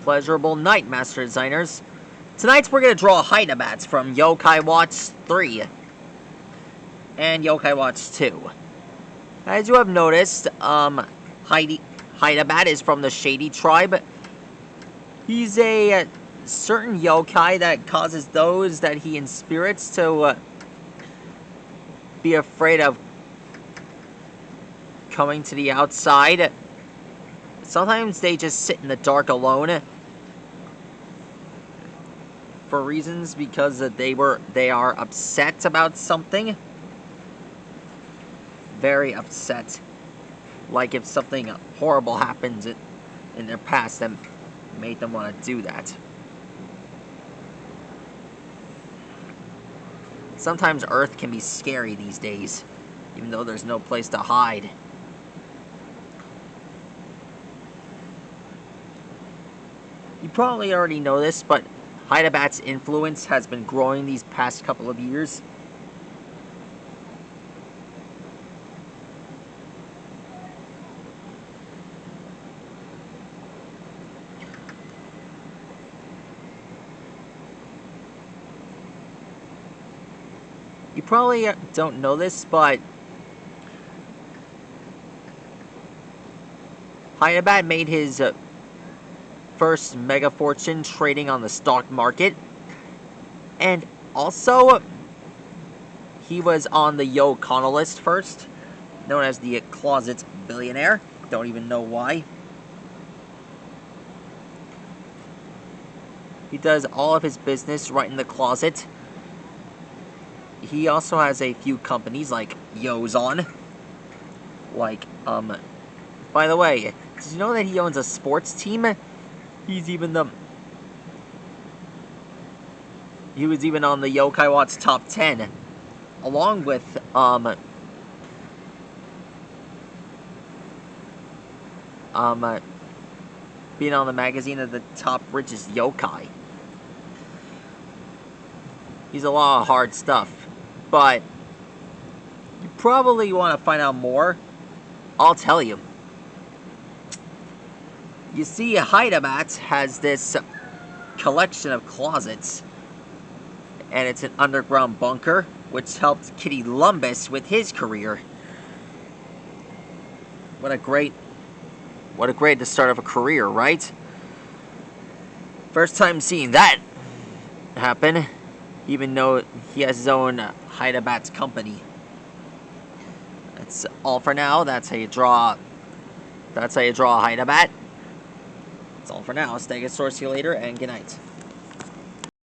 Pleasurable night, Master Designers. Tonight we're going to draw hidabats from Yokai Watch 3 and Yokai Watch 2. As you have noticed, Hidabat is from the Shady tribe. He's a certain yokai that causes those that he inspirits to be afraid of coming to the outside. Sometimes they just sit in the dark alone for reasons because they are upset about something. Very upset. Like if something horrible happens in their past that made them want to do that. Sometimes Earth can be scary these days, even though there's no place to hide. You probably already know this, but Hidabat's influence has been growing these past couple of years. You probably don't know this, but Hidabat made his first mega fortune trading on the stock market, and also he was on the Yo Connell list first, known as the Closet Billionaire. Don't even know why. He does all of his business right in the closet. He also has a few companies like Yozon. Like, by the way, did you know that he owns a sports team? He was even on the Yokai Watch top 10, along with being on the magazine of the top richest yokai. He's a lot of hard stuff, but you probably want to find out more. I'll tell you. You see, Hidabat has this collection of closets, and it's an underground bunker, which helped Kitty Lumbus with his career. What a great the start of a career, right? First time seeing that happen, even though he has his own Hidabat's company. That's all for now. That's how you draw a Hidabat. That's all for now. Stay good, source you later, and good night.